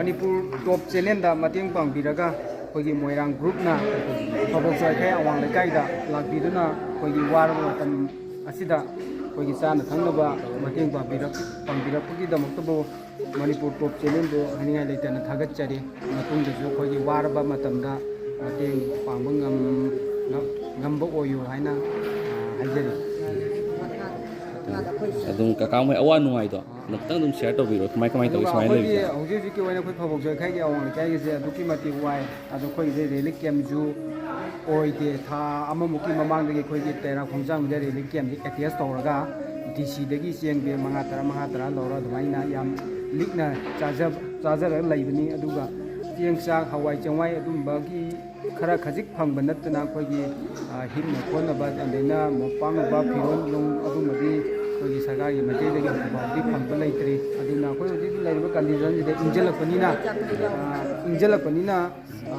Manipur top channel da mating pangpiraga koigi Moirang group na thobok soikhai awang lekai da lakbiduna koigi war matam asida koigi sana thangnaba mating pangpirapagi damaktabu Manipur top channel do haningai leitana thagatchari matungdasu koigi warba matamda mating pangba ngamba oyu haina haijari adum kakao mai awa nuai do naktang dum share to biro kamai kamai to ismai le hauji ki waina khoi phobok joi khai gi awang kai gi se aduki mati wai adu khoi je relic kem ju oi de tha amamuki mamang de khoi gi tera khongjang de relic kem gi ats tawraga dc dagi siang be manga tara lora dumaina yam likna charger laibani aduga tiang sa hawai changwai adum ba gi khara khajik phangba natna khoi gi himna khona ba andena mopang ba phiron lung adumadi kogi sarkari matai lagi bawdi phangba laitri aduna koi odi laiba condition de injalapanina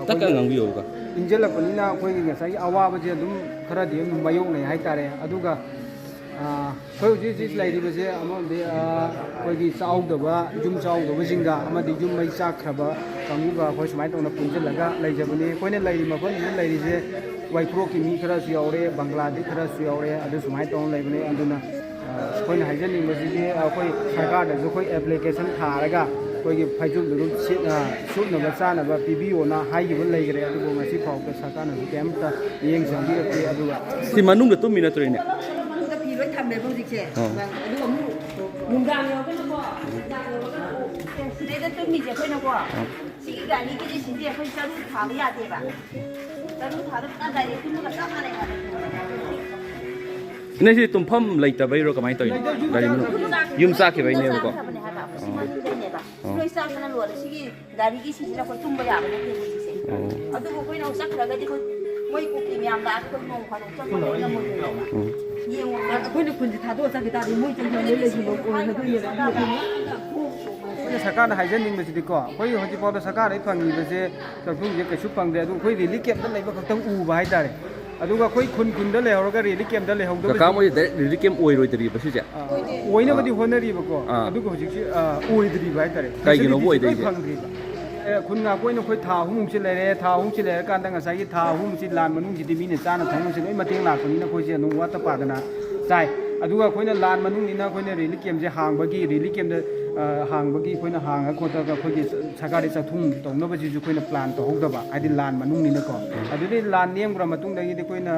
takka ngangbiyo ka injalapanina koi ngasai awaba je dum khara de mayong nei haitare aduga koi odi lairiba je amode koi gi chaudaba jum chaudaba jinga amadi jum mai chakraba kanguga koi sumai tona punjalaga laijabani koine lairi mafan ni lairi je waipro ki mi khara su yaure bangladesh khara su yaure adu sumai tona laibani aduna कोई हाइजनिंग मसीदी कोई सरकार ने जो कोई application थारगा कोई फाइजुम दुरुम सुनब चानब पीबीओना हाइगिब लेगरे अदुबो मसी फाउके सरकार ने केमता Young संबिरते अदुगा si manung da tummi na trene manung da pi loi thambe bo dikse aduga munggang yo ko ko sire da tummi je khoi na ko si ga ni ki si je khoi charu tha ya de ba charu tha da da ye tum ka ka na ya ina si tumpham laita bai ro kamai toy dari manu yum sa ke bai ne ko loi sa kana lo si dari ki si ra ko tum ba ya ba ne ke si adu ko na sak ra ga di ko moi ko ki myam da ko no kha no chon no na mo ye wo ko ni kun ji tha do sa ki ta di moi chen chen le le ji lo ko na do ye da कोई सरकार हाइजनिंग मसीदी को कोई होजी पाद सरकार आई fungi बसे तबुं जे कछु पंगदे अदु कोई रिली कैम्प दा लेबा खतम उबा हाइतारे अदुगा कोई खुन खुन दा लेहरगा रिली कैम्प दा लेहौदो kakao mai really kem oi roi tari ba si ja ओइना बदि होनरी बको अदुगा होजी ओइदरी बाय तारे kai gi no boi dai खुन ना कोइनो कोई था हुमुं से लेरे था हुम से लेरे कांदा ngasai था हुम से लान मनुं जिदि मिने चाना थांग से लोइ मतेंग लाखनिना कोइ से नु वाता पादना चाइ अदुगा कोइना लान मनुं निना कोइना रिली कैम्प जे हांगबगी रिली कैम्प हांगबगी कोइना हांगा खोतगा कोइगी सरकारी चथुम तौनबजी जु कोइना प्लान तो होगदबा आदि लान मनुं निना को अदुदि लान नेमग्रा मतुंग दगी कोइना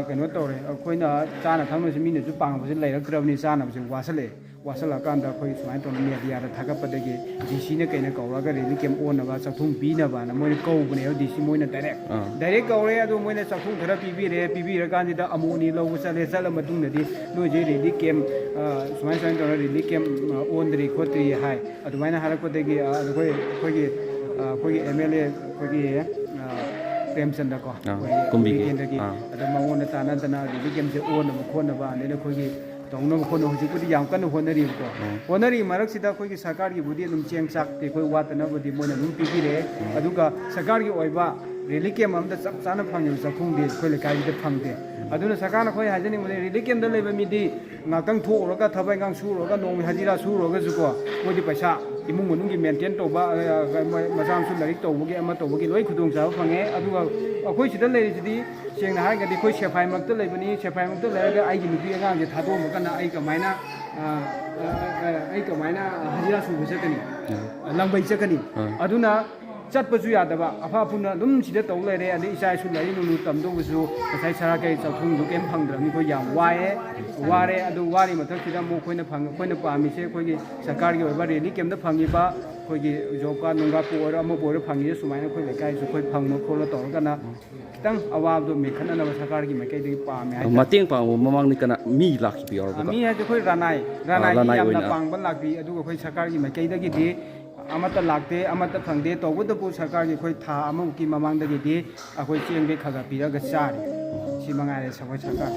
कनो तौरे कोइना चाना थांगनसे मिने जु पांगबसे लैरक्त्रबनि चानाबसे वासला कांदा कोइ सुमाय तो मीडिया दा थागपदगी डीसी ने कइना कौरागा रिली कैम ओनबा चथुम पीनबा ना मोइ कौबने डीसी मोइना डायरेक्ट कौरे अदु मोइना चथुम खरा पीबीरे कांदिदा अमोनी लौ चले चला मतुंगदि नोइ जे रिली कैम सुमाय तो रिली कैम ओनद्री खोत्रि हाय अदुमाइना हारपदगी अदु कोइ एमएलए कोइ प्रेमचंद को कुंबी केंद्रगी अदु मंगोन तानदना रिली कैम से ओनबा खोनबा ने कोइ तौनो खोनो हुजिपुदी याम कन होनरी को होनरी मरक सिदा कोई की सरकार की बुदी दुम चेंग चाकते कोई वातना बुदी मोना नुम पीपीरे अदुगा सरकार की ओइबा रेली केम अमदा सब चाना फंग जखुंग दे कोई लेकाई दे फंगते अदुना सरकार न कोई हाजनी मोने रेली केम द लेबा मिदी ngakang थोरगा थबाय गांग सुरोगा नोम हाजिरा सुरोगा जुको मोदि पैसा इमुंग मनुंगी मेंटेन तोबा मजाम सु लारिक तोबगी अमा तोबगी लोइ खुदोंग जाव फंगे अदुगा अखोइ सिदा लेरिसिदी सेंगना हागदि कोइ सेफाइ मक्ता लेबनी सेफाइ मक्ता लेरगा आइगी नुपी अगांग जे थादो मकना आई कमाइना हाजिरा सुबु सकनी लंगबै सकनी अदुना चटपसु यादबा अफाफुना दुम सिदा तौ लेरे अदि इसाइ सु लरि नुनु तमदोबसु कसai सराकै चौथुंग दुकेम फंगद्रमी को याम वारे अदु वारी मथक सिदा मो खोइना फंग खोइना पामिसे खोइगी सरकार की ओइबा रेली केमदा फंगिबा खोइगी जोका नुंगा पोर अमो पोर फंगी सुमाइना खोइ लेकाइ सु खोइ फंगनो खोलो तौरगना खितंग अवाबदो मेखनना सरकार की मैकै दि पामे हाय mateng pa mamang ni kana mi lakhi pi or ba मी हाय खोइ रानाई यामना पांगबन लाक्बी अदुगा खोइ सरकार की मैकै दगी दि अमत लागते अमत फंगदे तौबदपु सरकार की खोइ था अमुकी ममांग दगी दि अखोइ चेंगे खगा पिरगा चारि सि मंगारे सबै सरकार